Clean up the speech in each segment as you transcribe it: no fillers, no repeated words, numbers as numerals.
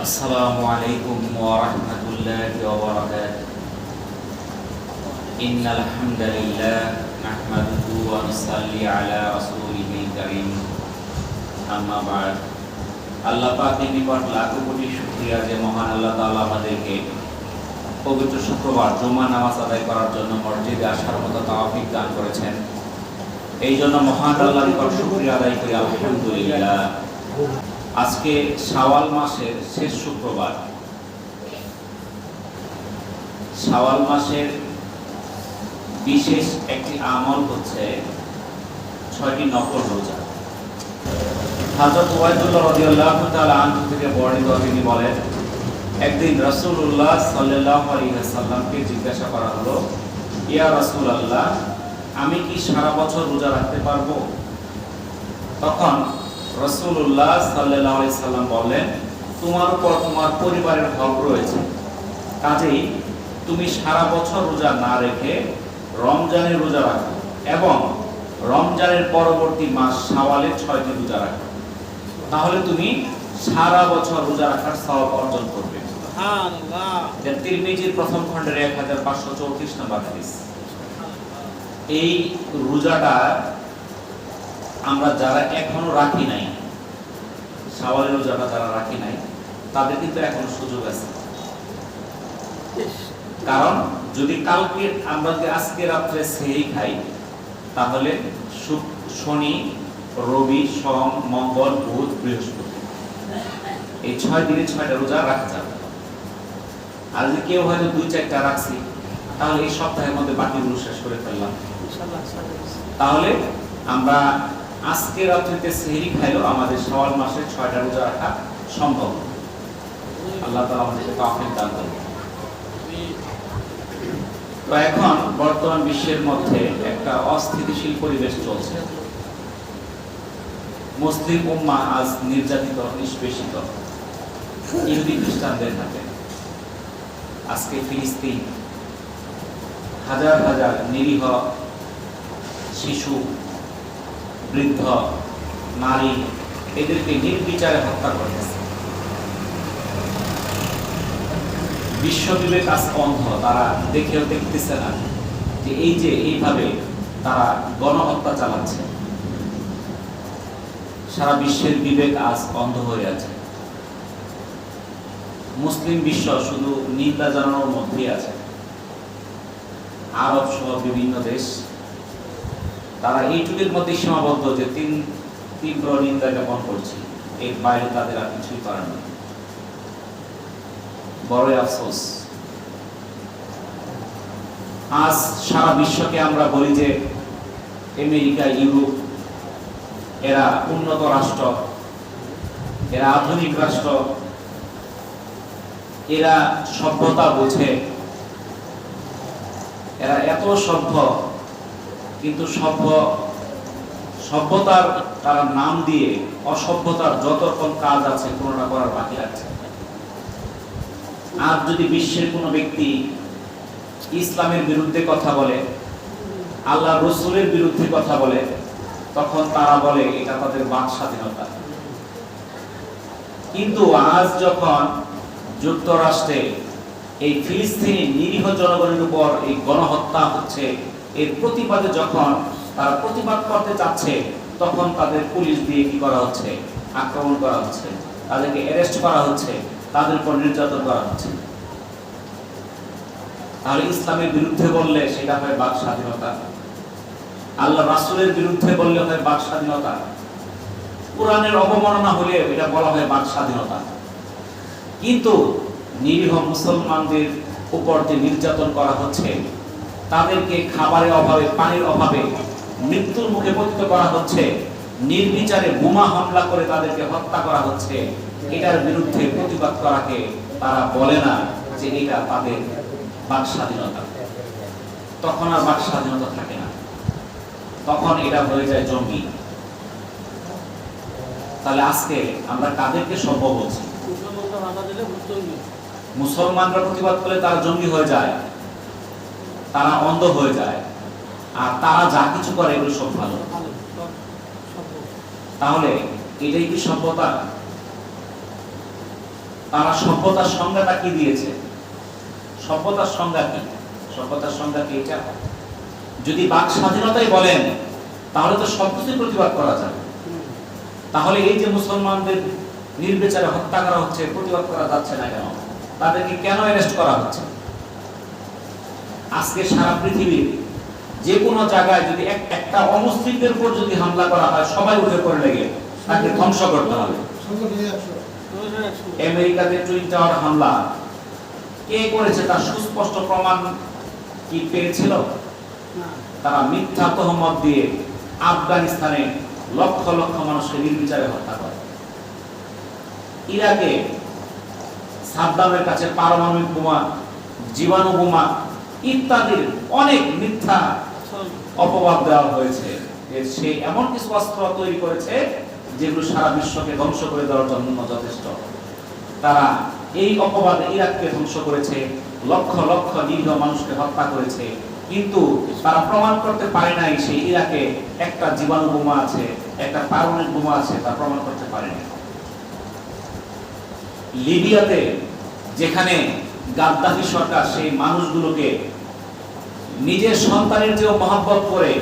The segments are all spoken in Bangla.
আসসালামু আলাইকুম ওয়া রাহমাতুল্লাহি ওয়া বারাকাতুহু। ইন্নাল হামদালিল্লাহ নাহমাদুহু ওয়া নুসাল্লি আলা রাসূলিহিল কারীম। আম্মা বা'দ। আল্লাহ পাকের নিকট লাখো কোটি শুকরিয়া যে মহান আল্লাহ তাআলা আমাদেরকে পবিত্র শুক্রবার জুমা নামাজ আদায় করার জন্য মসজিদে আসার মতো তৌফিক দান করেছেন। এই জন্য মহান আল্লাহর নিকট শুকরিয়া আদায় করি আলহামদুলিল্লাহ। আজকে শাওয়াল মাসের শেষ শুক্রবার। শাওয়াল মাসের বিশেষ একটি আমল হচ্ছে 6টি নফল রোজা। হযরত ওয়াইদুল্লাহ রাদিয়াল্লাহু তাআলা আনহু থেকে বর্ণিত, তিনি বলেন, একদিন রাসূলুল্লাহ সাল্লাল্লাহু আলাইহি ওয়াসাল্লামকে জিজ্ঞাসা করা হলো, ইয়া রাসূলুল্লাহ, আমি কি সারা বছর রোজা রাখতে পারবো? তখন রাসূলুল্লাহ সাল্লাল্লাহু আলাইহি সাল্লাম বললেন, তোমার উপর তোমার পরিবারের হক রয়েছে, কাজেই তুমি সারা বছর রোজা না রেখে রমজানের রোজা রাখো এবং রমজানের পরবর্তী মাস শাওয়ালের 6টি রোজা রাখো, তাহলে তুমি সারা বছর রোজা রাখার সওয়াব অর্জন করবে। সুবহানাল্লাহ। এটা তিরমিজির প্রথম খণ্ডের 1534 নম্বর হাদিস। এই রোজাটা আমরা যারা এখনো রাখি নাই, শাওয়ালের রোজাটা যারা রাখি নাই, তাদের কিন্তু এখনো সুযোগ আছে। কারণ যদি কালকে আমরা যদি আজকে রাত্রে সেহরি খাই, তাহলে শনি, রবি, সোম, মঙ্গল, বুধ, বৃহস্পতি, এই 6 দিনে 6টা রোজা রাখা যাবে। আর যদি কেউ হয়তো 2-4টা রাখছি, তাহলে এই সপ্তাহের মধ্যে বাকিগুলো শেষ করে ফেললাম। তাহলে আমরা আজকে রাত্রিতে সেহরি খাইলেও আমাদের শাওয়াল মাসের 6টা রোজা রাখা সম্ভব। আল্লাহ তাআলা আমাদেরকে তৌফিক দান করুন। তো এখন বর্তমান বিশ্বের মধ্যে একটা অস্থিতিশীল পরিবেশ চলছে। মুসলিম উম্মাহ আজ নির্যাতিত, নিষ্পেষিত ইহুদি খ্রিস্টানদের হাতে। আজকে ফিলিস্তিন হাজার হাজার নিরীহ শিশু, বৃদ্ধ, নারী, এদেরকে নির্বিচারে হত্যা করতেছে। বিশ্ব বিবেক আজ অন্ধ, তারা দেখেও দেখতেছে না যে এই যে এইভাবে তারা গণহত্যা চালাচ্ছে। সারা বিশ্বের বিবেক আজ অন্ধ হয়ে আছে। মুসলিম বিশ্ব শুধু নিন্দা জানানোর মধ্যেই আছে। আরব সহ বিভিন্ন দেশ তারা এইটুকুর মধ্যে সীমাবদ্ধ যে তীব্র নিন্দা জ্ঞাপন করছে, এর বাইরে তাদের আর কিছুই করার নেই। বড়ই আফসোস। আজ সারা বিশ্বকে আমরা বলি যে আমেরিকা, ইউরোপ এরা উন্নত রাষ্ট্র, এরা আধুনিক রাষ্ট্র, এরা সভ্যতা বোঝে, এরা এত সভ্য, কিন্তু সভ্যতার তারা নাম দিয়ে অসভ্যতার যত রকম কাজ আছে কোনটা করার বাকি আছে। আর যদি বিশ্বের কোনো ব্যক্তি ইসলামের বিরুদ্ধে কথা বলে, আল্লাহ রসুলের বিরুদ্ধে কথা বলে, তখন তারা বলে এটা তাদের বাক স্বাধীনতা। কিন্তু আজ যখন যুক্তরাষ্ট্রে এই ফিলিস্তিনি নিরীহ জনগণের উপর এই গণহত্যা হচ্ছে, এর প্রতিবাদে যখন তারা প্রতিবাদ করতে চাচ্ছে, তখন তাদের পুলিশ দিয়ে কি করা হচ্ছে? আক্রমণ করা হচ্ছে, তাদেরকে অ্যারেস্ট করা হচ্ছে, তাদের উপর নির্যাতন করা হচ্ছে। তাহলে ইসলামের বিরুদ্ধে বললে সেটা হয় বাক স্বাধীনতা, আল্লাহ রাসূলের বিরুদ্ধে বললে হয় বাক স্বাধীনতা, কোরআনের অবমাননা হলে এটা বলা হয় বাক স্বাধীনতা। কিন্তু নিরীহ মুসলমানদের উপর যে নির্যাতন করা হচ্ছে, তাদেরকে খাবারের অভাবে, পানির অভাবে মৃত্যুর মুখে পতিত করা হচ্ছে, নির্বিচারে বোমা হামলা করে তাদেরকে হত্যা করা হচ্ছে, এটার বিরুদ্ধে প্রতিবাদ করাকে তারা বলে না যে এটা তাদের বাক স্বাধীনতা। তখন আর বাক স্বাধীনতা থাকে না, তখন এটা হয়ে যায় জঙ্গি। তাহলে আজকে আমরা কাদেরকে সভ্য বলছি? মুসলমানরা প্রতিবাদ করলে তারা জঙ্গি হয়ে যায়, তারা অন্ধ হয়ে যায়, আর তারা যা কিছু করে এগুলো সব ভালো। তাহলে এটাই কি সভ্যতা? তারা সভ্যতার সংজ্ঞাটা কি দিয়েছে? সভ্যতার সংজ্ঞা কি? সভ্যতার সংজ্ঞা কি? এটা যদি বাক স্বাধীনতাই বলেন তাহলে তো সবকিছু প্রতিবাদ করা যাবে। তাহলে এই যে মুসলমানদের নির্বিচারে হত্যা করা হচ্ছে, প্রতিবাদ করা যাচ্ছে না কেন? তাদেরকে কেন অ্যারেস্ট করা হচ্ছে? আজকে সারা পৃথিবীর যে কোনো জায়গায় যদি একটা অমুসলিমদের উপর যদি হামলা করা হয়, সবাই উঠে পড়ে লেগে তাকে ধ্বংস করতে হবে। আমেরিকাতে টুইন টাওয়ার হামলা কে করেছে তার সুস্পষ্ট প্রমাণ কি পেয়েছিল? তারা মিথ্যা তহমত দিয়ে আফগানিস্তানে লক্ষ লক্ষ মানুষকে নির্বিচারে হত্যা করে। ইরাকে সাদ্দামের কাছে পারমাণবিক বোমা, জীবাণু বোমা ইত্যাদির অনেক মিথ্যা অপবাদ দেওয়া হয়েছে। সে এমন কিছু অস্ত্র তৈরি করেছে যেগুলো সারা বিশ্বকে ধ্বংস করে দেওয়ার জন্য যথেষ্ট। তারা এই অপবাদে ইরাককে ধ্বংস করেছে, লক্ষ লক্ষ নিরীহ মানুষকে হত্যা করেছে, কিন্তু তারা প্রমাণ করতে পারে নাই সেই ইরাকে একটা জীবাণু বোমা আছে, একটা পারমাণবিক বোমা আছে, তা প্রমাণ করতে পারেনি। লিবিয়াতে যেখানে গাদ্দাফি সরকার সেই মানুষগুলোকে নিজের সন্তানের চেয়েও মহব্বত করে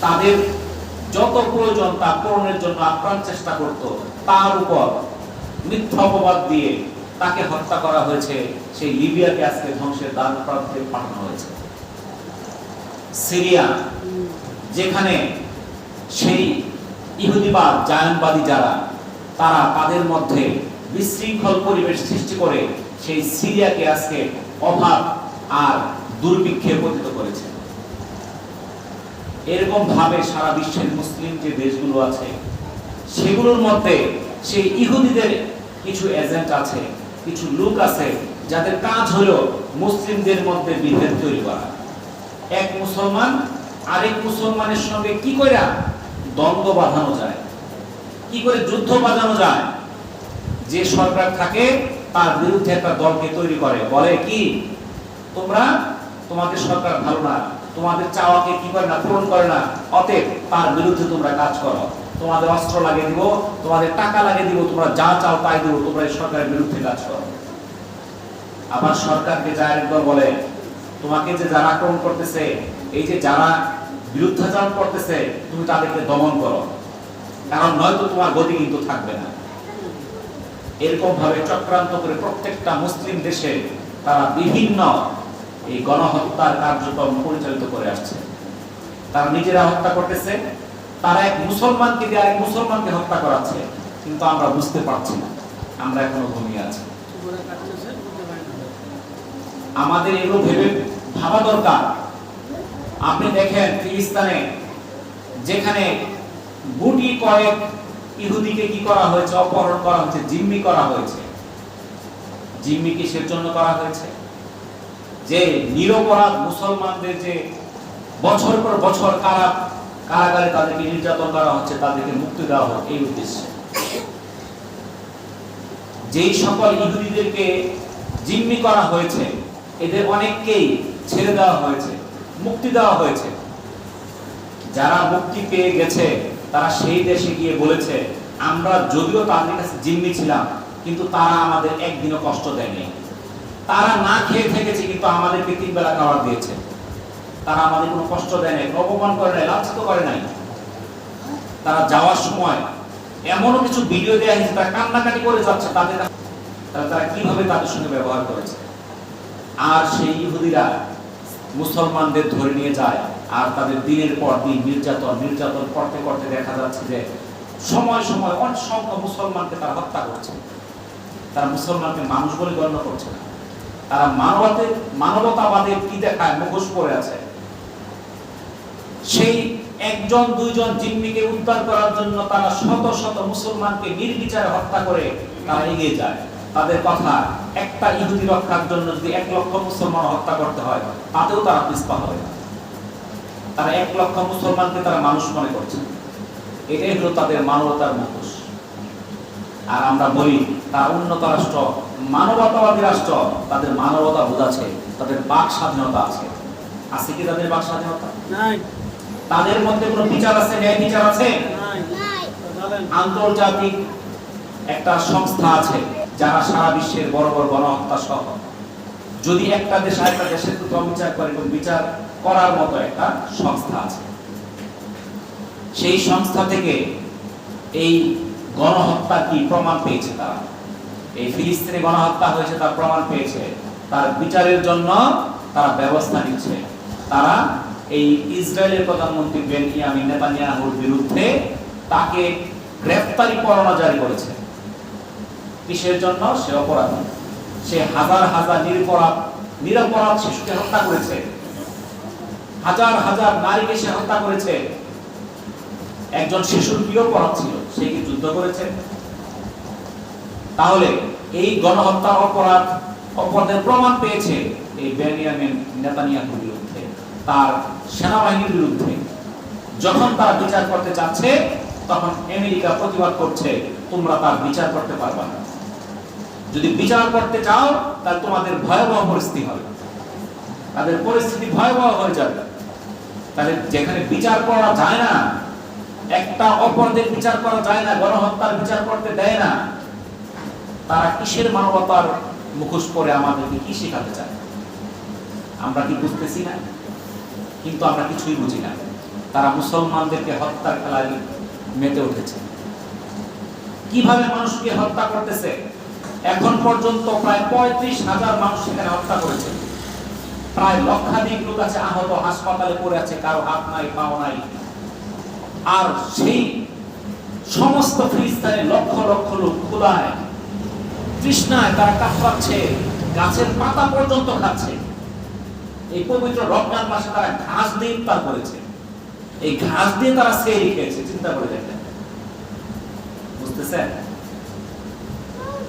তাদের যত প্রয়োজন তা পূরণের জন্য আপ্রাণ চেষ্টা করত, তার উপর মিথ্যা অপবাদ দিয়ে তাকে হত্যা করা হয়েছে। সেই লিবিয়াকে আজকে ধ্বংসের দ্বার প্রান্তে পাঠানো হয়েছে। সিরিয়া যেখানে সেই ইহুদিবাদ জায়নবাদী যারা, তারা তাদের মধ্যে বিশৃঙ্খল পরিবেশ সৃষ্টি করে সেই সিরিয়াকে আজকে অভাব আর দুর্ভিক্ষে পতিত করেছে। এরকম ভাবে সারা বিশ্বের মুসলিম যে দেশগুলো আছে সেগুলোর মধ্যে সেই ইহুদিদের কিছু এজেন্ট আছে, কিছু লোক আছে যাদের কাজ হলো মুসলিমদের মধ্যে বিভেদ তৈরি করা। এক মুসলমান আরেক মুসলমানের সঙ্গে কি করে দ্বন্দ্ব বাঁধানো যায়, কি করে যুদ্ধ বাঁধানো যায়। যে সরকার থাকে তার বিরুদ্ধে একটা দলকে তৈরি করে, বলে কি তোমাদের সরকার ভালো না, তোমাদের চাওয়াকে কি করে না, পূরণ করে না, অতএব তার বিরুদ্ধে তোমরা কাজ করো, তোমাদের অস্ত্র লাগিয়ে দিব, তোমাদের টাকা লাগিয়ে দিব, তোমরা যা চাও তাই দিব, তোমরা এই সরকারের বিরুদ্ধে কাজ করো। আবার সরকারকে যায় একদল বলে তোমাকে যে যারা আক্রমণ করতেছে, এই যে যারা বিরুদ্ধাচরণ করতেছে, তুমি তাদেরকে দমন করো, কারণ নয়তো তোমার গতি কিন্তু থাকবে না। এরকম ভাবে চক্রান্ত করে প্রত্যেকটা মুসলিম দেশে তারা বিভিন্ন এই গণহত্যার কার্যক্রম পরিচালিত করে আসছে। তারা নিজেরা হত্যা করতেছে, তারা এক মুসলমানকে দিয়ে আরেক মুসলমানকে হত্যা করাচ্ছে, কিন্তু আমরা বুঝতে পারছি না, আমরা এখনো ঘুমিয়ে আছি। আমাদের এগুলো ভেবে ভাবা দরকার। আপনি দেখেন ফিলিস্তিনে যেখানে গুটি কয়েক ইহুদিকে কি করা হয়েছে, অপহরণ করা হয়েছে, জিম্মি করা হয়েছে। জিম্মি কিসের জন্য করা হয়েছে? যে নিরপরাধ মুসলমানদের যে বছর পর বছর কারাগারে তাদেরকে নির্যাতন করা হচ্ছে, তাদেরকে মুক্তি দেওয়া হোক এই উদ্দেশ্যে। যেই সকল ইহুদিদেরকে জিম্মি করা হয়েছে এদের অনেককেই ছেড়ে দেওয়া হয়েছে, মুক্তি দেওয়া হয়েছে। যারা মুক্তি পেয়ে গেছে তারা সেই দেশে গিয়ে বলেছে আমরা যদিও তাদের কাছে জিম্মি ছিলাম, কিন্তু তারা আমাদের একদিনও কষ্ট দেয়নি, তারা না খেয়ে থেকেছে, কিন্তু আমাদেরকে 3 বেলা খাবার দিয়েছে, তারা আমাদের কোনো কষ্ট দেয় নাই, অপমান করে নাই, লাঞ্ছিত করে নাই। তারা যাওয়ার সময় এমনও কিছু ভিডিও দেওয়া হয়েছে তারা কান্নাকাটি করে যাচ্ছে, তারা কিভাবে তাদের সঙ্গে ব্যবহার করেছে। আর সেই ইহুদিরা মুসলমানদের ধরে নিয়ে যায় আর তাদের দিনের পর দিন নির্যাতন করতে করতে দেখা যাচ্ছে যে সময় সময় অনেক সংখ্যক মুসলমানকে তারা হত্যা করছে। তারা মুসলমানকে মানুষ বলে গণ্য করছে না, তারা মানবতাবাদের কি দেখায় মুখোশ পরে আছে। সেই একজন দুইজন জিম্মিকে উদ্ধার করার জন্য তারা শত শত মুসলমানকে নির্বিচারে হত্যা করে তারা এগিয়ে যায়। তাদের কথা, একটা ইহুদি রক্ষার জন্য যদি 1 লক্ষ মুসলমান হত্যা করতে হয় তাতেও তারা পিছপা হবে না। তারা 1 লক্ষ মুসলমানকে তারা মানুষ মনে করছে, এটাই হলো তাদের মানবতার মুখোশ। আর আমরা বলি তারা উন্নত রাষ্ট্র, মানবতাবাদী রাষ্ট্র, তাদের মানবতা বোধ আছে, তাদের বাক স্বাধীনতা আছে। আছে কি তাদের বাক স্বাধীনতা? নাই। তাদের মধ্যে কোনো বিচার আছে, ন্যায় বিচার আছে? নাই। আন্তর্জাতিক একটা সংস্থা আছে যারা সারা বিশ্বের বড় বড় গণহত্যা সহ যদি একটা দেশ আরেকটা দেশের প্রতি অবিচার করে এবং বিচার করার মতো একটা সংস্থা আছে, সেই সংস্থা থেকে এই গণহত্যা কি প্রমাণ পেয়েছে, তারা এই ফিলিস্তিনে গণহত্যা হয়েছে তার প্রমাণ পেয়েছে, তার বিচারের জন্য তারা ব্যবস্থা নিচ্ছে। তারা এই ইসরায়েলের প্রধানমন্ত্রী বেনিয়ামিন নেতানিয়াহুর বিরুদ্ধে তাকে গ্রেফতারি পরোয়ানা জারি করেছে। কিসের জন্য? সে অপরাধী, সে হাজার হাজার নিরপরাধ শিশুকে হত্যা করেছে, হাজার হাজার নারীকে সে হত্যা করেছে। একজন শিশুর কি অপরাধ ছিল? সে কি যুদ্ধ করেছে? তাহলে এই গণহত্যা অপরাধের প্রমাণ পেয়েছে এই বেনিয়ামিন নেতানিয়াহুর বিরুদ্ধে, তার সেনাবাহিনীর বিরুদ্ধে। যখন তারা বিচার করতে চাচ্ছে তখন আমেরিকা প্রতিবাদ করছে, তোমরা তার বিচার করতে পারবে না। যদি বিচার করতে চাও তাহলে তোমাদের ভয়াবহ পরিস্থিতি হবে, তাদের পরিস্থিতি ভয়াবহ হয়ে যাবে। তাহলে যেখানে বিচার করা যায় না, একটা অপরাধের বিচার করা যায় না, গণহত্যার বিচার করতে দেয় না, তারা কিসের মানবতার মুখোশ পরে আমাদেরকে কি শেখাতে চায়? আমরা কি বুঝতেছি না? কিন্তু আমরা কিছুই বুঝি না। তারা মুসলমানদেরকে হত্যার খেলায় মেতে উঠেছে। কিভাবে মানুষকে হত্যা করতেছে? এখন পর্যন্ত প্রায় 35,000 মানুষ সেখানে হত্যা করেছে। প্রায় লক্ষাধিক লোক আছে আহত, হাসপাতালে পড়ে আছে, কারো হাত নাই, পাও নাই। আর সেই সমস্ত ফিলিস্তিনে লক্ষ লক্ষ লোক ক্ষুধায় তৃষ্ণায় তারা কাতরাচ্ছে, গাছের পাতা পর্যন্ত খাচ্ছে। এই পবিত্র রমজান মাসে তারা ঘাস দিয়ে ইফতার করেছে, এই ঘাস দিয়ে তারা সেহরি খেয়েছে। চিন্তা করে দেখেন, বুঝতেছেন?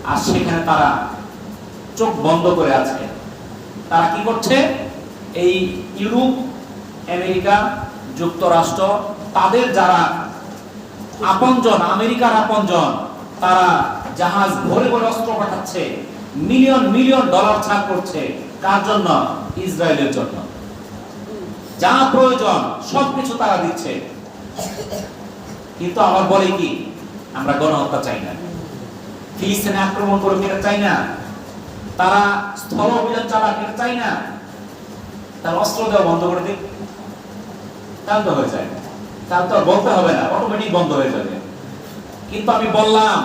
আর সেখানে তারা চোখ বন্ধ করে আছে। তারা কি করছে? এই ইউরোপ, আমেরিকা, যুক্তরাষ্ট্র, তাদের যারা আপনজন, আমেরিকার আপনজন, তারা জাহাজ ভরে ভরে অস্ত্র পাঠাচ্ছে, মিলিয়ন মিলিয়ন ডলার ছাড় করছে। কার জন্য? ইসরায়েলের জন্য। যা প্রয়োজন সবকিছু তারা দিচ্ছে। কিন্তু আবার বলে কি, আমরা গণহত্যা চাই না, ফিলিস্তিনে আক্রমণ করে ফেরা চাই না, তারা স্থল অভিযান চালাক এটা চাই না, তার অস্ত্র দেওয়া বন্ধ করে দিক, তাহলে তো হয়ে যায়। তাহলে তো বলতে হবে না, অটোমেটিক বন্ধ হয়ে যাবে। কিন্তু আমি বললাম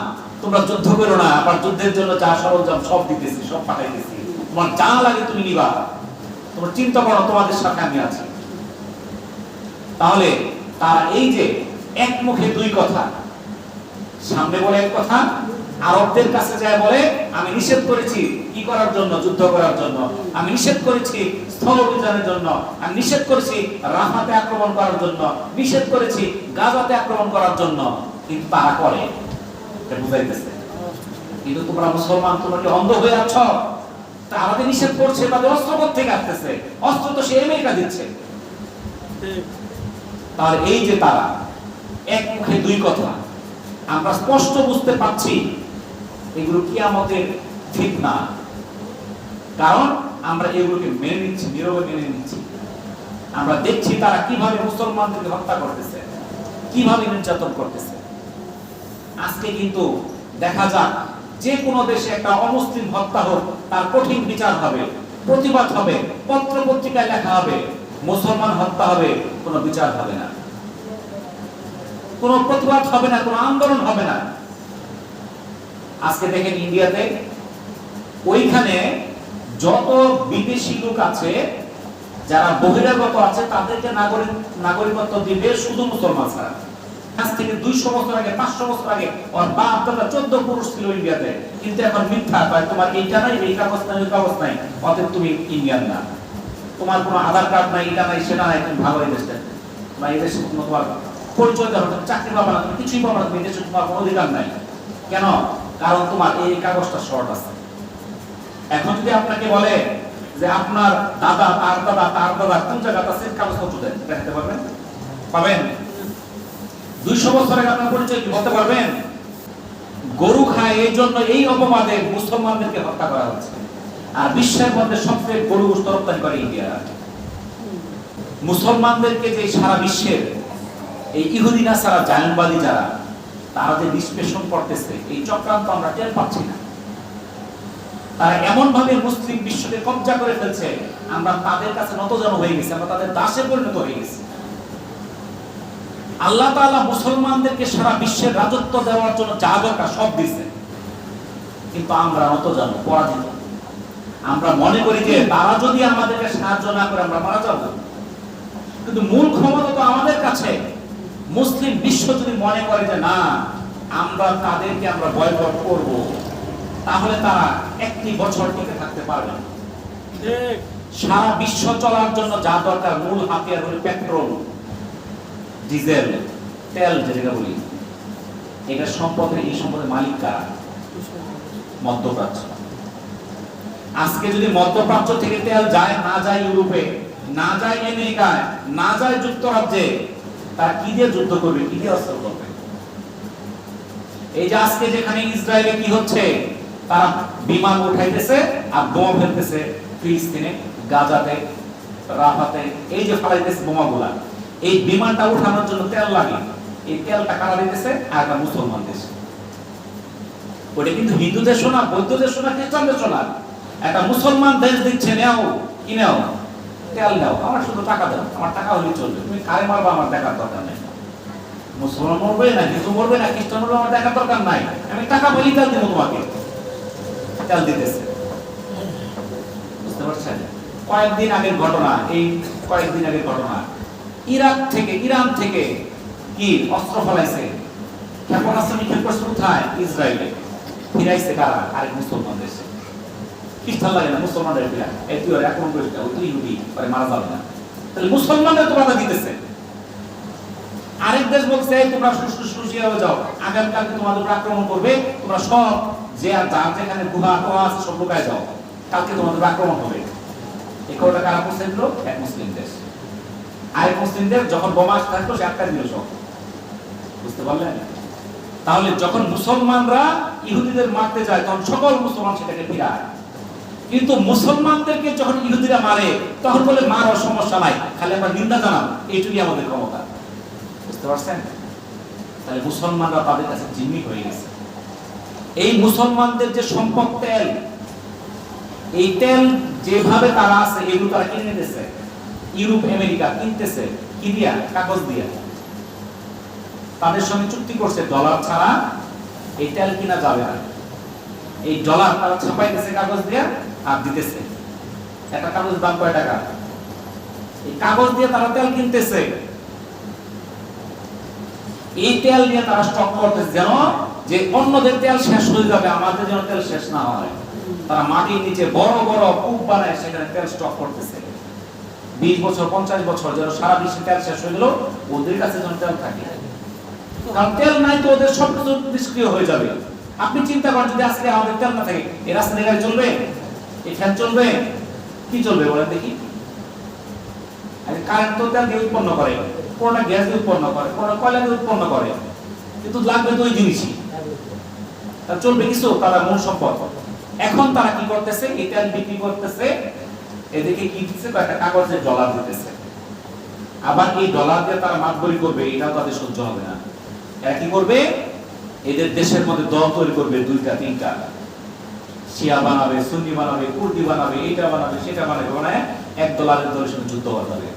তোমরা যুদ্ধ করো না, আবার যুদ্ধের জন্য যা সরঞ্জাম সব দিতেছি, সব পাঠাইতেছি, তোমার যা লাগে তুমি নিবা, তোমরা চিন্তা করো, তোমাদের সাথে আমি আছি। তাহলে তারা এই যে এক মুখে দুই কথা, সামনে বলে এক কথা, আরবদের কাছে যায় বলে আমি নিষেধ করেছি কি করার জন্য? যুদ্ধ করার জন্য। আমি নিষেধ করেছি স্থল অভিযানের জন্য, আমি নিষেধ করেছি রাফাতে আক্রমণ করার জন্য, নিষেধ করেছি গাজাতে আক্রমণ করার জন্য। কিন্তু তারা করে, এটা বুঝাইতেছে। কিন্তু তোমরা মুসলমান, তোমরা কি অন্ধ হয়ে আছো? তারা নিষেধ করছে, তাদের অস্ত্র থেকে আসতেছে, অস্ত্র তো সে আমেরিকা দিচ্ছে। তাহলে এই যে তারা এক মুখে দুই কথা, আমরা স্পষ্ট বুঝতে পারছি এগুলো কিয়ামতের ফিতনা। কারণ আমরা এগুলোকে মেনে নিচ্ছি, নীরবে মেনে নিচ্ছি। আমরা দেখছি তারা কিভাবে মুসলমানদেরকে হত্যা করতেছে, কিভাবে নির্যাতন করতেছে। আজকে কিন্তু দেখা যাক, যে কোনো দেশে একটা অমুসলিম হত্যা হোক, তার কঠিন বিচার হবে, প্রতিবাদ হবে, পত্র পত্রিকায় লেখা হবে। মুসলমান হত্যা হবে, কোনো বিচার হবে না, কোনো প্রতিবাদ হবে না, কোনো আন্দোলন হবে না। আজকে দেখেন ইন্ডিয়াতে, ওইখানে যত বিদেশি লোক আছে, যারা বহিরাগত আছে, তাদেরকে নাগরিকত্ব দিবে শুধু মুসলমান ছাড়া। আজ থেকে 200 বছর আগে, 500 বছর আগে ওর বাপ দাদা 14 পুরুষ ছিল ইন্ডিয়াতে। কিন্তু এখন মিথ্যা কয়, তোমার এইটা নাই, এই কাগজ নাই, ওই কাগজ নাই, অতএব তুমি ইন্ডিয়ান না। তোমার কোনো আধার কার্ড নাই, এটা নাই, সেটা নাই, তুমি ভালো এই দেশে, তোমার এই দেশে কোনো তোমার পরিচয় দেওয়া, তুমি চাকরি পাবা না, তুমি কিছুই পাবা না, তুমি দেশে তোমার কোনো অধিকার নাই। কেন? কারণ তোমার এই কাগজটা শর্ট আছে। এখন যদি আপনাকে বলে যে আপনার দাদা, তার দাদা, তার দাদা কোন জায়গাতে আছে, কাগজপত্র দেন, দেখাতে পারবেন? পাবেন? 200 বছর আগে আপনার পরিচয় কি বলতে পারবেন? গরু খায়, এই জন্য এই অপবাদে মুসলমানদেরকে হত্যা করা হচ্ছে। আর বিশ্বের মধ্যে সবচেয়ে গরু গোশত রপ্তানি করে ইন্ডিয়া। মুসলমানদেরকে যে সারা বিশ্বের এই ইহুদি নাসারা জায়নবাদী যারা, তারা যে নিষ্পেষণ করতেছে, এই চক্রান্ত আমরা টের পাচ্ছি না। তারা এমন ভাবে মুসলিম বিশ্বকে কব্জা করে ফেলছে, আমরা তাদের কাছে নতজানু হয়ে গেছি, আমরা তাদের দাসে পরিণত হয়ে গেছি। আল্লাহ তাআলা মুসলমানদেরকে সারা বিশ্বের রাজত্ব দেওয়ার জন্য যা দরকার সব দিয়েছে, কিন্তু আমরা নতজানু, পরাজিত। আমরা মনে করি যে তারা যদি আমাদেরকে সাহায্য না করে আমরা মারা যাব, কিন্তু মূল ক্ষমতা তো আমাদের কাছে। মুসলিম বিশ্ব যদি মনে করে যে না, আমরা তাদেরকে আমরা বয়কট করব, তাহলে তারা একটি বছর টিকে থাকতে পারবে না। সারা বিশ্ব চলার জন্য যা দরকার মূল হাতিয়ার হলো পেট্রোল, ডিজেল, তেল, যেটা বলি। এটা সম্পদের, এই সম্পদের মালিক কারা? মধ্যপ্রাচ্য। আজকে যদি মধ্যপ্রাচ্য থেকে তেল যায় না যায় ইউরোপে, না যায় আমেরিকায়, না যায় যুক্তরাজ্যে, তারা কি দিয়ে যুদ্ধ করবে, কি দিয়ে অস্ত্র করবে? এই যে আজকে যেখানে ইসরায়েলে কি হচ্ছে, তারা বিমান উঠাইতেছে আর বোমা ফেলতেছে ফিলিস্তিনে, গাজাতে, রাফাতে, এই যে ফেলাইতেছে বোমাগুলা। এই বিমানটা উঠানোর জন্য তেল লাগে, এই তেলটা কারা দিতেছে? আর একটা মুসলমান দেশ। ওটা কিন্তু হিন্দু দেশ না, বৌদ্ধ দেশ না, খ্রিস্টান দেশ না, একটা মুসলমান দেশ দিচ্ছে, নেও, কি নেও, তেল নাও, আমার শুধু টাকা দাও, আমার টাকা হলেই চলবে, তুমি কারে মারবা আমার দেখার দরকার নেই। মুসলমান মরবে না, হিন্দু মরবে না, খ্রিস্টান মরবে, আমার দেখার দরকার নাই, আমি টাকা বলি তেল দেবো তোমাকে। তেল দিতেছে, বুঝতে পারছেন? কয়েকদিন আগের ঘটনা, এই কয়েকদিন আগের ঘটনা, ইরাক থেকে, ইরান থেকে কি অস্ত্র ফলাইছে, ক্ষেপণাস্ত্র নিক্ষেপ করছে কোথায়? ইসরায়েলে। ফিরাইছে কারা? আরেক মুসলমান দেশে। খ্রিস্টান লাগে না, মুসলমানদের ফিরা, এই তুই আক্রমণ করিস না, ওই তুই ইহুদি, পরে মারা যাবে না। তাহলে মুসলমানদের তো বাধা দিতেছে। আরেক দেশ বলছে তোমরা সুশিয়া হয়ে যাও, আগামীকালকে তোমাদের উপর আক্রমণ করবে, তোমরা সব যে আর যার যেখানে গুহা টোহা আছে সব লুকায় যাও, কালকে তোমাদের উপর আক্রমণ হবে। এই কথাটা কারা করছে? দিল এক মুসলিম দেশ। আরেক মুসলিম দেশ যখন বোমা থাকলো সে আটকা দিল সব। বুঝতে পারলেন? তাহলে যখন মুসলমানরা ইহুদিদের মারতে যায় তখন সকল মুসলমান সেটাকে ফিরায়, কিন্তু মুসলমানদেরকে যখন ইহুদিরা মারে তখন বলে মারো, সমস্যা নাই, খালি আমরা নিন্দা জানাম, এইটুকুই আমাদের ক্ষমতা। বুঝতে পারছেন? তাহলে মুসলমানরা তাদের কাছে জিম্মি হয়ে গেছে। এই মুসলমানদের যে সম্পদ তেল, এই তেল যেভাবে তারা আছে এগুলো তারা কিনে নিতেছে, ইউরোপ আমেরিকা কিনতেছে, কি দিয়া? কাগজ দিয়া। তাদের সঙ্গে চুক্তি করছে ডলার ছাড়া এই তেল কিনা যাবে না। এই ডলার তারা ছাপাইতেছে কাগজ দিয়া আর দিতেছে। একটা কাগজের দাম কয় টাকা? এই কাগজ দিয়ে তারা তেল কিনতেছে। এই তেল নিয়ে তারা স্টক করতেছে, যেন যে অন্যদের তেল শেষ হয়ে যাবে, আমাদের যেন তেল শেষ না হয়। তারা মাটির নিচে বড় বড় কূপ বানায় সেখানে তেল স্টক করতেছে। 20 বছর 50 বছর যেন সারা বিশ্বে তেল শেষ হয়ে গেল, ওদের কাছে যেন তেল থাকে। কারণ তেল নাই তো ওদের সবকিছু নিষ্ক্রিয় হয়ে যাবে। আপনি চিন্তা করেন যদি আজকে আমাদের তেল না থাকে, এই রাস্তায় গাড়ি চলবে? এই ফ্যান চলবে? কি চলবে বলেন দেখি? কারেন্ট তো তেল দিয়ে উৎপন্ন করে, কোনটা গ্যাস দিয়ে উৎপন্ন করে, কোনটা কয়লা দিয়ে উৎপন্ন করে, কিন্তু লাগবে তো ওই জিনিসই। তার চলবে কিছু? তারা মূল সম্পদ। এখন তারা কি করতেছে? এই তেল বিক্রি করতেছে, এদিকে কি দিচ্ছে? একটা কাগজের ডলার দিতেছে। আবার এই ডলার দিয়ে তারা মাতবরি করবে, এটা তাদের সহ্য হবে না। এরা কি করবে? এদের দেশের মধ্যে দল তৈরি করবে, 2টা 3টা, শিয়া বানাবে, সুন্নি বানাবে, কুর্দি বানাবে, এটা বানাবে, সেটা বানাবে, মানে এক ডলারের দলের সঙ্গে যুদ্ধ করবে।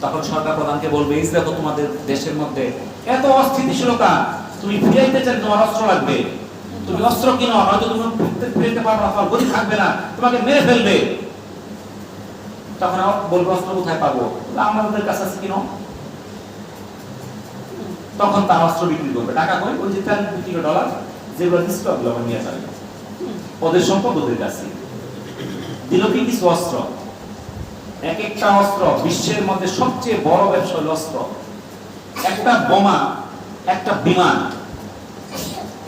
তখন সরকার প্রধানকে বলবে, এই দেখো তোমাদের দেশের মধ্যে এত অস্থিতিশীলতা, তুমি ফিরাইতে চাই, তোমার অস্ত্র লাগবে, তুমি অস্ত্র কিনো, হয়তো তুমি ফিরাইতে পারবে না, তোমার গতি থাকবে না, তোমাকে মেরে ফেলবে। তখন বলবো অস্ত্র কোথায় পাবো? আমাদের কাছে আছে, কিনো। তখন তার অস্ত্র বিক্রি করবে। টাকা কই? ওই যে তেল বিক্রি করে ডলার, যেগুলো দিচ্ছিল ওগুলো আমার নিয়ে যাবে। ওদের সম্পদ ওদের কাছে। দিল কি? কিছু অস্ত্র। এক একটা অস্ত্র বিশ্বের মধ্যে সবচেয়ে বড় ব্যবসা হল অস্ত্র। একটা বোমা, একটা বিমান,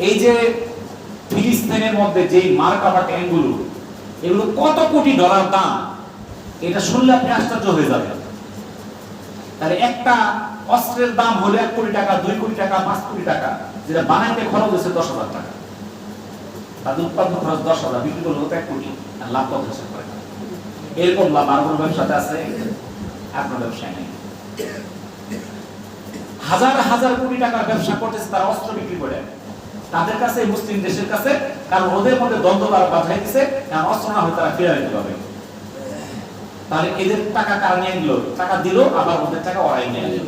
এই যে ফিলিস্তিনের মধ্যে যে মার্কাভা ট্যাঙ্কগুলো, এগুলো কত কোটি ডলার দাম, এটা শুনলে আপনি আশ্চর্য হয়ে যাবেন। তাহলে একটা অস্ত্রের দাম হলো 1 কোটি টাকা, 2 কোটি টাকা, 5 কোটি টাকা, যেটা বানাইতে খরচ হচ্ছে 10,000 টাকা। তাদের উৎপাদন খরচ 10,000, বিক্রি করলে হতো 1 কোটি, আর লাভ কত হিসাব করে? এরকম লাভ আর কোনো ব্যবসাতে আছে? আপনার ব্যবসায় নেই। হাজার হাজার কোটি টাকার ব্যবসা করতেছে তারা অস্ত্র বিক্রি করে। তাদের কাছে, মুসলিম দেশের কাছে, কারণ ওদের মধ্যে দ্বন্দ্ব তারা বাধাই দিছে, কারণ অস্ত্র না হয়ে তারা ফিরে দিতে পারবে। তাহলে এদের টাকা কারা নিয়ে নিল? টাকা দিল, আবার ওদের টাকা ওরাই নিয়ে নিল,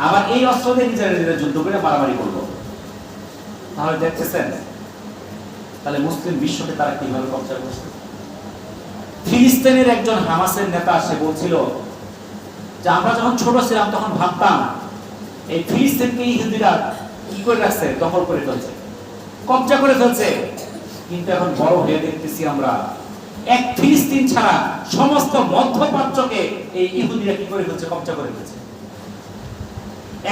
আবার এই অস্ত্র দিয়ে নিজেরা নিজেরা যুদ্ধ করে মারামারি করলো। তাহলে দেখতেছেন, তাহলে মুসলিম বিশ্বকে তারা কিভাবে কবজা করছে। ফিলিস্তিনের একজন হামাসের নেতা সে বলছিল যে আমরা যখন ছোট ছিলাম তখন ভাবতাম এই ফিলিস্তিনকে ইহুদিরা কি করে রাখছে, দখল করে ফেলছে, কবজা করে ফেলছে, কিন্তু এখন বড় হয়ে দেখতেছি আমরা এক ফিলিস্তিন ছাড়া সমস্ত মধ্যপ্রাচ্যকে এই ইহুদিরা কি করে ফেলছে, কবজা করে ফেলছে।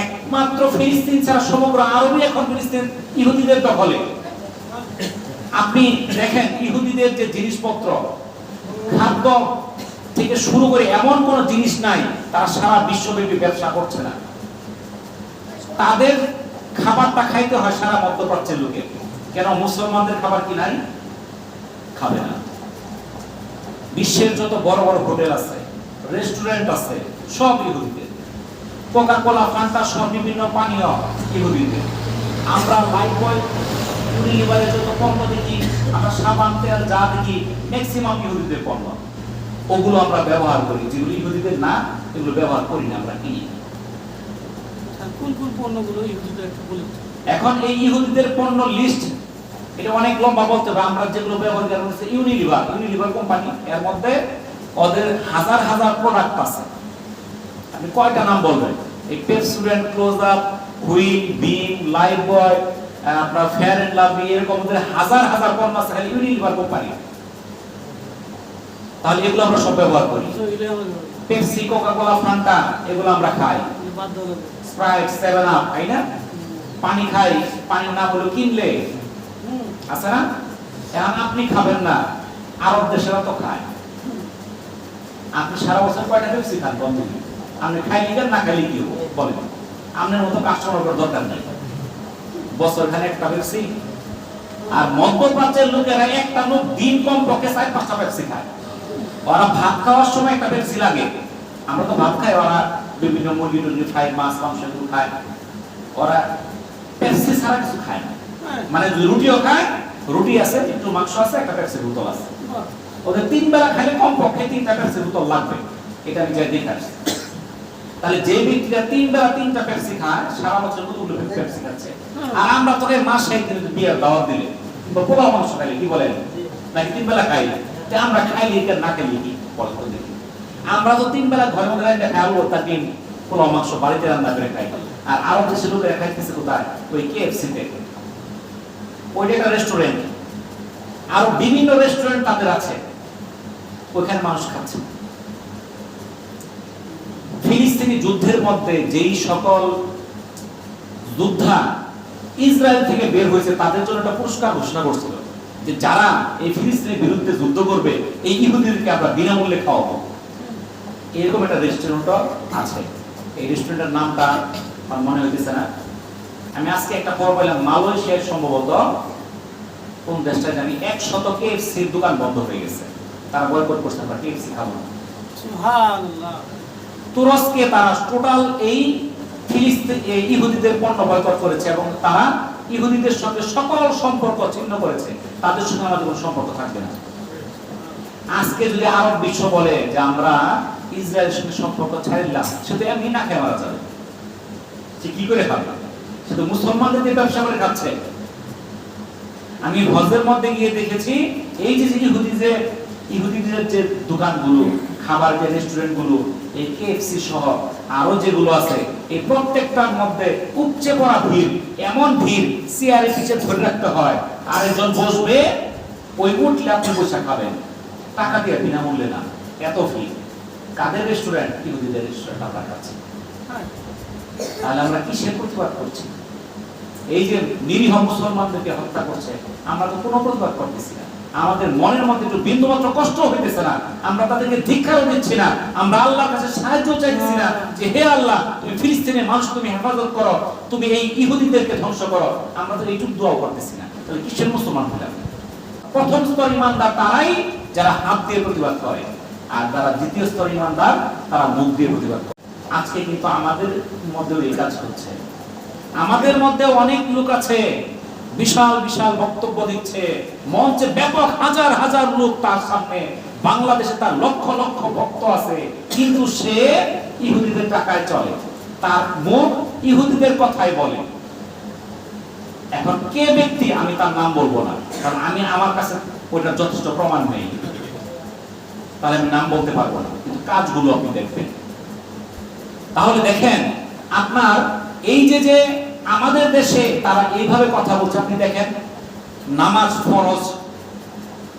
একমাত্র ফিলিস্তিন ছাড়া সমগ্র আরবই এখন ফিলিস্তিন ইহুদিদের দখলে। আপনি দেখেন ইহুদিদের যে জিনিসপত্র, খাদ্য থেকে শুরু করে এমন কোন জিনিস নাই তারা সারা বিশ্বব্যাপী ব্যবসা করছে না। তাদের খাবারটা খাইতে হয় সারা মধ্যপ্রাচ্যের লোকে, কেন মুসলমানদের খাবার কি নাই? খাবে না। বিশ্বের যত বড় বড় হোটেল আছে, রেস্টুরেন্ট আছে, সব ইহুদিদের। কোকা কোলা, ফান্টা সব বিভিন্ন পানীয় ইহুদিদের। আমরা লাইফবয়, ইউনিলিভারের যত পণ্য দেখি, আমরা সাবান, তেল যা দেখি, ম্যাক্সিমাম ইহুদিদের পণ্য। ওগুলো আমরা ব্যবহার করি, যেগুলো ইহুদিদের না এগুলো ব্যবহার করি না, আমরা কিনি। কোন কোন পণ্যগুলো ইহুদিদের একটু বলুন। এখন এই ইহুদিদের পণ্য লিস্ট এটা অনেক লম্বা বলতে হবে। আমরা যেগুলো ব্যবহার করছি, ইউনিলিভার কোম্পানি, এর মধ্যে ওদের হাজার হাজার প্রোডাক্ট আছে। আপনি কয়টা নাম বলবেন? এই পেপসোডেন্ট, ক্লোজ আপ, হুইল, বিম, লাইফবয়, আপনার ফেয়ার এন্ড লাভলি, এরকম ওদের হাজার হাজার পণ্য আছে খালি ইউনিলিভার কোম্পানি। তাহলে এগুলো আমরা সব ব্যবহার করি। পেপসি, কোকা কোলা, ফান্টা এগুলো আমরা খাই, স্প্রাইট, 7 আপ, তাই না? পানি খাই, পানির নাম হলো কিনলে, আছে না? এখন আপনি খাবেন না, আরব দেশেরা তো খায়। আপনি সারা বছর কয়টা পেপসি খান বন্ধু? আপনি খাইলে কেন, না খাইলে কি বলেন? আপনার মতো কাস্টমার করার দরকার নেই। বছর খানে একটা পেপসি। আর মধ্যপ্রাচ্যের লোকেরা একটা লোক দিন কম পক্ষে 4-5টা পেপসি খায়। ওরা ভাত খাওয়ার সময় একটা পেপসি লাগে। আমরা তো ভাত খাই, ওরা বিভিন্ন মুরগি টুরগি খায়, মাছ মাংস এগুলো খায়, ওরা পেপসি ছাড়া কিছু খায় না। মানে রুটিও খায়, রুটি আছে, একটু মাংস আছে, একটা পেপসির বোতল আছে। ওদের 3 বেলা খাইলে কম পক্ষে 3টা পেপসির বোতল লাগবে। এটা আমি যাই দেখে আসছি। তাহলে যে ব্যক্তিরা 3 বেলা 3টা পেপসি খায়, সারা বছর কতগুলো পেপসি খাচ্ছে। আর আমরা তো মাসে একদিন বিয়ার দাওয়াত দিলে বা পোলাও মাংস খাইলে কি বলেন, নাকি 3 বেলা খাই, আমরা খাইলে কি না খাইলে কি বলেন তো দেখি। আমরা তো 3 বেলা ঘরের মধ্যে রান্না খাই, আলু ভর্তা, ডিম, পোলাও মাংস বাড়িতে রান্না করে খাই। আর আরব দেশের লোকেরা খাইতেছে কোথায়? ওই কেএফসি তে। ওইটা একটা রেস্টুরেন্ট, আরো বিভিন্ন রেস্টুরেন্ট তাদের আছে, ওইখানে মানুষ খাচ্ছে। ফিলিস্তিনি যুদ্ধের মধ্যে যেই সকল যোদ্ধা ইসরায়েল থেকে বের হয়েছে তাদের জন্য একটা পুরস্কার ঘোষণা করছিল যে যারা এই ফিলিস্তিনের বিরুদ্ধে যুদ্ধ করবে এই ইহুদিদেরকে আমরা বিনামূল্যে খাওয়াবো। এরকম একটা রেস্টুরেন্ট আছে। এই রেস্টুরেন্টের নামটা আমার মনে হইতেছে না। আমি আজকে একটা খবর পেলাম, মালয়েশিয়ার সম্ভবত কোন দেশটা জানি 100 কেএফসির দোকান বন্ধ হয়ে গেছে। তারা বয়কট করছে, আমরা কেএফসি খাবো না। সুবহানাল্লাহ। তুরস্কে তারা টোটাল এই ফিলিস্তিন ইহুদিদের পণ্য বয়কট করেছে এবং তারা ইহুদিদের সঙ্গে সকল সম্পর্ক ছিন্ন করেছে। তাদের সঙ্গে আমাদের কোনো সম্পর্ক থাকবে না। আজকে যদি আরব বিশ্ব বলে যে আমরা ইসরায়েলের সঙ্গে সম্পর্ক ছাড়লাম, সেটা এমনি না খেয়ে মারা যাবে। সে কি করে খাবে? সে তো মুসলমানদের ব্যবসা করে খাচ্ছে। আমি হজের মধ্যে গিয়ে দেখেছি এই যে ইহুদিদের যে দোকানগুলো, খাবার যে রেস্টুরেন্টগুলো, এই কেএফসি সহ আরো যেগুলো আছে, এই প্রত্যেকটার মধ্যে উপচে পড়া ভিড়। এমন ভিড়, চেয়ারে পিছিয়ে ধরে রাখতে হয়, আর একজন বসবে, ওই উঠলে আপনি বসে খাবেন, টাকা দিয়ে বিনামূল্যে না। এত ভিড়। কাদের রেস্টুরেন্ট? ইহুদিদের রেস্টুরেন্ট আমরা খাচ্ছি। তাহলে আমরা কিসের প্রতিবাদ করছি? এই যে নিরীহ মুসলমানদেরকে হত্যা করছে, আমরা তো কোনো প্রতিবাদ করতেছি না। আমাদের মনের মধ্যে একটু বিন্দুমাত্র কষ্ট হইতেছে না। আমরা তাদেরকে ধিক্কারও দিচ্ছি না। আমরা আল্লাহর কাছে সাহায্য চাইতেছি না যে হে আল্লাহ, তুমি ফিলিস্তিনের মানুষ তুমি হেফাজত করো, তুমি এই ইহুদিদেরকে ধ্বংস করো। আমরা তো এইটুকু দোয়াও করতেছি না। তাহলে কিসের মুসলমান হলাম? প্রথম স্তর ইমানদার তারাই যারা হাত দিয়ে প্রতিবাদ করে, আর যারা দ্বিতীয় স্তর ইমানদার তারা মুখ দিয়ে প্রতিবাদ করে। আজকে কিন্তু আমাদের মধ্যেও এই কাজ হচ্ছে। আমাদের মধ্যে অনেক লোক আছে বিশাল বিশাল বক্তব্য দিচ্ছে, মঞ্চে ব্যাপক হাজার হাজার লোক তার সামনে, বাংলাদেশে তার লক্ষ লক্ষ ভক্ত আছে, কিন্তু সে ইহুদিদের টাকায় চলে, তার মুখ ইহুদিদের কথাই বলে। এখন কে ব্যক্তি আমি তার নাম বলবো না, কারণ আমি আমার কাছে ওইটা যথেষ্ট প্রমাণ নেই, তাহলে আমি নাম বলতে পারবো না, কিন্তু কাজগুলো আপনি দেখবেন। তাহলে দেখেন আপনার এই যে আমাদের দেশে তারা এইভাবে কথা বলছে, আপনি দেখেন নামাজ ফরজ,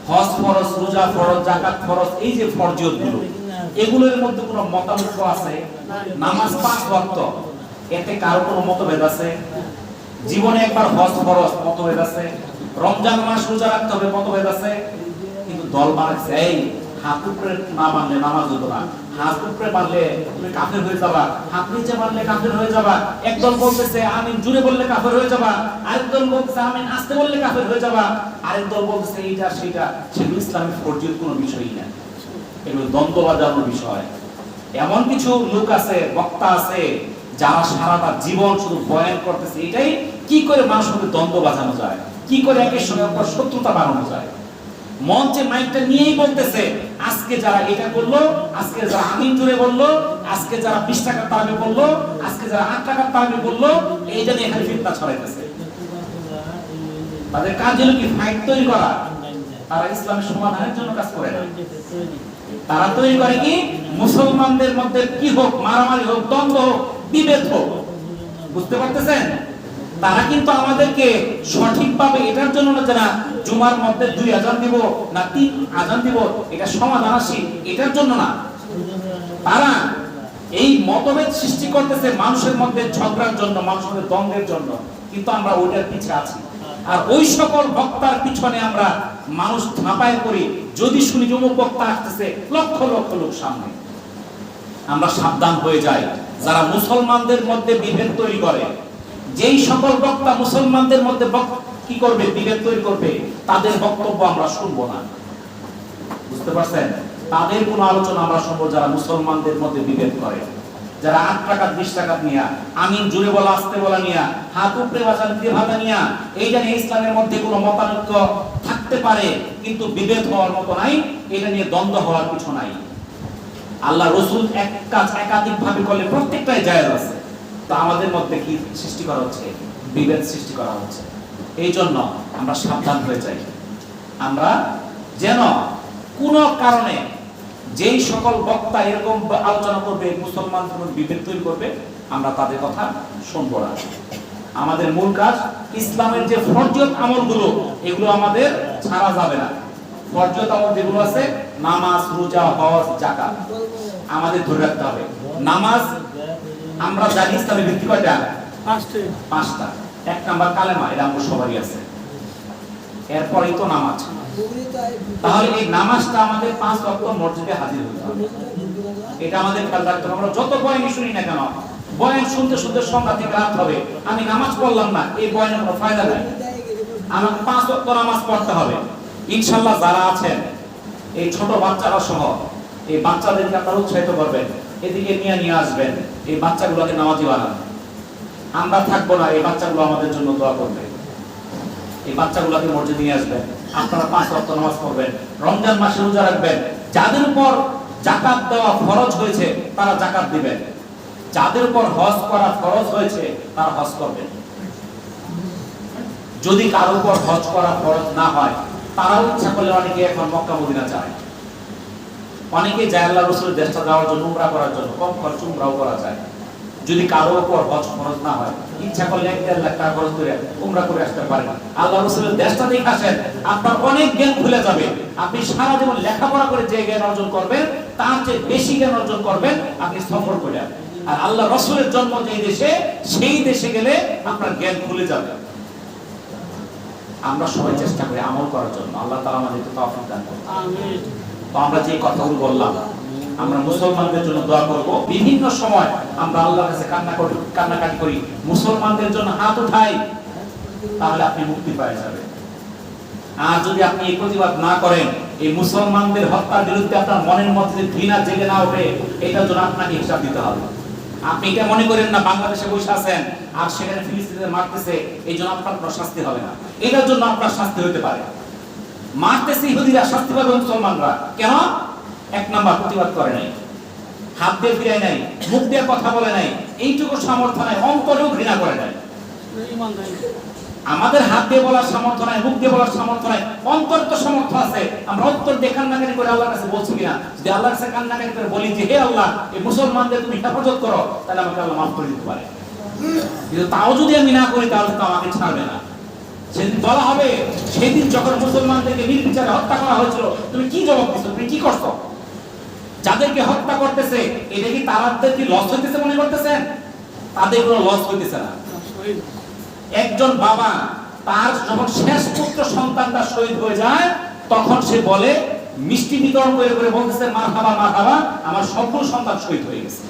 হজ ফরজ, রোজা ফরজ, যাকাত ফরজ, এই যে ফরজিয়ত গুলো, এগুলোর মধ্যে কোনো মতানৈক্য আছে? নামাজ 5 ওয়াক্ত, এতে কারো কোনো মতভেদ আছে? জীবনে একবার হজ ফরজ, মতভেদ আছে? রমজান মাস রোজা রাখতে হবে, মতভেদ আছে? কিন্তু দল বানাচ্ছে, এই হাত উপরে না মানলে নামাজ হতো না, হাত উপরে মানলে তুমি কাফের হয়ে যাবা, হাত নিচে মানলে কাফের হয়ে যাবা। একদল বলতেছে আমিন জুড়ে বললে কাফের হয়ে যাবা, আরেক দল বলতেছে আমিন আস্তে বললে কাফের হয়ে যাবা, আরেক দল বলতেছে এইটা সেটা। সেগুলো ইসলামের ফরজিয়ত কোনো বিষয়ই না, এগুলো দ্বন্দ্ব বাজানোর বিষয়। এমন কিছু লোক আছে, বক্তা আছে, যারা সারাটা জীবন শুধু বয়ান করতেছে এটাই কি করে মানুষের মধ্যে দ্বন্দ্ব বাজানো যায়, কি করে একের সঙ্গে অপর শত্রুতা বাড়ানো যায়। মঞ্চে মাইকটা নিয়েই বলতেছে আজকে যারা এটা করলো, আজকে যারা আমিন জুড়ে বললো, আজকে যারা 20 টাকার তারাবি বললো, আজকে যারা 8 টাকার তারাবি বললো, এইটা নিয়ে এখানে ফিতনা ছড়াইতেছে। তাদের কাজ হলো কি ফাইট তৈরি করা, তারা ইসলামের সমাধানের জন্য কাজ করে না। তারা তৈরি করে কি মুসলমানদের মধ্যে কি হোক, মারামারি হোক, দ্বন্দ্ব হোক, বিভেদ হোক। বুঝতে পারতেছেন? তারা কিন্তু আমাদেরকে সঠিকভাবে এটার জন্য না যে না জুমার মধ্যে 2 আযান দিব না 3 আযান দিব এটা সমাধান আসি, এটার জন্য না। তারা এই মতভেদ সৃষ্টি করতেছে মানুষের মধ্যে ঝগড়ার জন্য, মানুষের মধ্যে দ্বন্দ্বের জন্য, কিন্তু আমরা ওইটার পিছে আছি। আর ওই সকল বক্তার পিছনে আমরা মানুষ ঝাঁপায় করি, যদি শুনি যুবক বক্তা আসতেছে লক্ষ লক্ষ লোক সামনে, আমরা সাবধান হয়ে যাই। যারা মুসলমানদের মধ্যে বিভেদ তৈরি করে, যেই সকল বক্তা মুসলমানদের মধ্যে কি করবে, বিভেদ তৈরি করবে, তাদের বক্তব্য আমরা শুনবো না। বুঝতে পারছেন? তাদের কোনো আলোচনা আমরা শুনবো যারা মুসলমানদের মধ্যে বিভেদ করে, যারা 8 টাকা 20 টাকা নিয়া, আমিন জুড়ে বলা আস্তে বলা নিয়া, হাত উপরে ভাষা দিয়ে ভাষা নিয়া, এই জানি ইসলামের মধ্যে কোনো মতানৈক্য থাকতে পারে কিন্তু বিভেদ হওয়ার মতো নাই, এটা নিয়ে দ্বন্দ্ব হওয়ার কিছু নাই। আল্লাহ রসুল এক কাজ একাধিক ভাবে করলে প্রত্যেকটাই জায়েজ আছে, তো আমাদের মধ্যে কি সৃষ্টি করা হচ্ছে, বিভেদ সৃষ্টি করা হচ্ছে। এই জন্য আমরা সাবধান হয়ে যাই, আমরা যেন কোনো কারণে যেই সকল বক্তা এরকম আলোচনা করবে মুসলমানদের মধ্যে বিভেদ তৈরি করবে, আমরা তাদের কথা শুনবো না। আমাদের মূল কাজ ইসলামের যে ফরজিয়ত আমলগুলো, এগুলো আমাদের ছাড়া যাবে না। ফরজিয়ত আমল যেগুলো আছে, নামাজ, রোজা, হজ, যাকাত, আমাদের ধরে রাখতে হবে। নামাজ আমরা জানি ইসলামের ভিত্তি কয়টা? 5টা। 1 নাম্বার কালেমা, এটা আমরা সবারই আছে, এরপরেই তো নামাজ। তাহলে এই নামাজটা আমাদের 5 ওয়াক্ত মসজিদে হাজির হতে হবে, এটা আমাদের খেয়াল রাখতে হবে। আমরা যত বয়ানই শুনি না কেন, বয়ান শুনতে শুনতে সন্ধ্যা থেকে রাত হবে, আমি নামাজ পড়লাম না, এই বয়ানের কোনো ফায়দা নাই। আমাকে 5 ওয়াক্ত নামাজ পড়তে হবে। ইনশাআল্লাহ যারা আছেন এই ছোট বাচ্চারা সহ, এই বাচ্চাদেরকে আপনারা উৎসাহিত করবেন, এদিকে নিয়ে আসবেন, এই বাচ্চাগুলোকে নামাজি বানান। আমরা থাকবো না, এই বাচ্চাগুলো আমাদের জন্য দোয়া করবে। এই বাচ্চাগুলোকে মসজিদে নিয়ে আসবেন, আপনারা 5 ওয়াক্ত নামাজ পড়বেন, রমজান মাসে রোজা রাখবেন। যাদের উপর যাকাত দেওয়া ফরজ হয়েছে তারা যাকাত দিবেন, যাদের উপর হজ করা ফরজ হয়েছে তারা হজ করবেন। যদি কারো উপর হজ করা ফরজ না হয়, তারাও ইচ্ছা করলে অনেকে এখন মক্কা মদিনা যায়, অনেকে যায় আল্লাহর রাসূলের দেশটা যাওয়ার জন্য, উমরা করার জন্য, কম খরচে উমরাও করা যায়। যদি কারো উপর হজ ফরজ না হয়, ইচ্ছা করলে 1-1.5 লাখ টাকা খরচ করে উমরা করে আসতে পারেন। আল্লাহর রাসূলের দেশটা দেখে আসেন, আপনার অনেক জ্ঞান খুলে যাবে। আপনি সারা জীবন লেখাপড়া করে যে জ্ঞান অর্জন করবেন, তার চেয়ে বেশি জ্ঞান অর্জন করবেন আপনি সফর করে। আর আল্লাহর রাসূলের জন্ম যেই দেশে, সেই দেশে গেলে আপনার জ্ঞান খুলে যাবে। আমরা সবাই চেষ্টা করি আমল করার জন্য, আল্লাহ তাআলা আমাদেরকে তৌফিক দান করুন। আমিন। তো আমরা যে কথাগুলো বললাম, আমরা মুসলমানদের জন্য দোয়া করব। বিভিন্ন সময় আমরা আল্লাহর কাছে কান্নাকাটি করি, মুসলমানদের জন্য হাত উঠাই, তাহলে আপনি মুক্তি পেয়ে যাবেন। আর যদি আপনি এই প্রতিবাদ না করেন, এই মুসলমানদের হত্যার বিরুদ্ধে আপনার মনের মধ্যে ঘৃণা জেগে না ওঠে, এটার জন্য আপনাকে হিসাব দিতে হবে। আপনি এটা মনে করেন না বাংলাদেশে বসে আছেন, আর সেখানে ফিলিস্তিনিদের মারতেছে, এই জন্য আপনার কোনো শাস্তি হবে না। এটার জন্য আপনার শাস্তি হতে পারে। মারতেছে ইহুদিরা, শাস্তি পাবে মুসলমানরা। কেন? এক নাম্বার, প্রতিবাদ করে নাই, হাত দিয়ে ফিরায় নাই, মুখ দিয়ে কথা বলে নাই, এইটুকু সামর্থ্য নাই, অন্তরেও ঘৃণা করে নাই। আমাদের হাত দিয়ে বলার সামর্থ্য নাই, মুখ দিয়ে বলার সামর্থ্য নাই, অন্তর তো সামর্থ্য আছে। আমরা অন্তর দিয়ে কান্নাকাটি করে আল্লাহর কাছে বলছি কিনা? যদি আল্লাহর কাছে কান্নাকাটি করে বলি যে হে আল্লাহ, এই মুসলমানদের তুমি হেফাজত করো, তাহলে আমাকে আল্লাহ মাফ করে দিতে পারে। কিন্তু তাও যদি আমি না করি, তাহলে তো আমাকে ছাড়বে না। সেদিন বলা হবে, সেদিন যখন মুসলমানদেরকে নির্বিচারে হত্যা করা হয়েছিল, তুমি কি জবাব দিচ্ছ? তুমি কি করছো? যাদেরকে হত্যা করতেছে, এটা কি তাদের কি লস হইতেছে মনে করতেছেন? তাদের কোনো লস হইতেছে না। একজন বাবা তার যখন শেষ পুত্র সন্তানটা শহীদ হয়ে যায়, তখন সে বলে, মিষ্টি বিতরণ করে করে বলতেছে, মারহাবা মারহাবা, আমার সবগুলো সন্তান শহীদ হয়ে গেছে।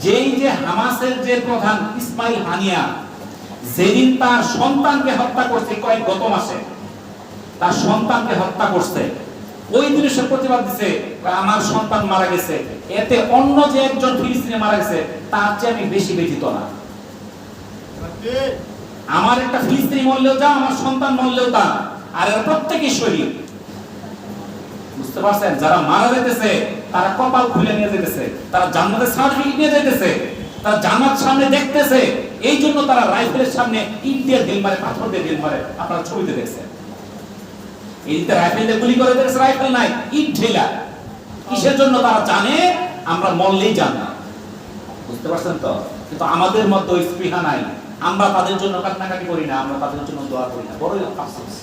যেই যে হামাসের যে প্রধান ইসমাইল হানিয়া, যেদিন তার সন্তানকে হত্যা করছে, গত মাসে তার সন্তানকে হত্যা করছে, ওই দিনে সে প্রতিবাদ দিছে, আমার সন্তান মারা গেছে, এতে অন্য যে একজন ফিলিস্তিনি মারা গেছে তার চেয়ে আমি বেশি ব্যথিত না। আমার একটা ফিলিস্তিনি মরলেও যা, আমার সন্তান মরলেও তা, আর এরা প্রত্যেকই শহীদ। বুঝতে পারছেন? যারা মারা যাইতেছে তারা কপাল খুলে নিয়ে যাইতেছে, তারা জান্নাতের সার্টিফিকেট নিয়ে যাইতেছে, তারা জান্নাত সামনে দেখতেছে, এই জন্য তারা রাইফেলের সামনে ইট দিয়ে ঢিল মারে, পাথর দিয়ে ঢিল মারে। আপনারা ছবিতে দেখছেন, এই যে রাইফেল দিয়ে গুলি করে দেখছে, রাইফেল নাই, ইট ঢিলা। কিসের জন্য? তারা জানে আমরা মরলেই জান্নাত। বুঝতে পারছেন তো? কিন্তু আমাদের মধ্যে ওই স্পৃহা নাই। আমরা তাদের জন্য কান্নাকাটি করি না, আমরা তাদের জন্য দোয়া করি না। বড়ই আফসোস।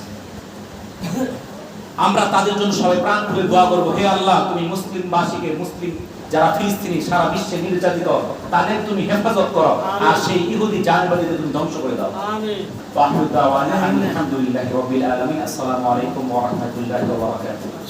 আমরা তাদের জন্য সবাই প্রাণ খুলে দোয়া করব, হে আল্লাহ, তুমি মুসলিমবাসীকে, মুসলিম যারা ফিলিস্তিনি সারা বিশ্বে নির্যাতিত, তাদের তুমি হেফাজত করো, আর সেই ইহুদি জানবাদীদের তুমি ধ্বংস করে দাও। আমিন। ওয়া আখিরু দাওয়ানা আলহামদুলিল্লাহি রাব্বিল আলামিন। আসসালামু আলাইকুম ওয়া রাহমাতুল্লাহি ওয়া বারাকাতুহু।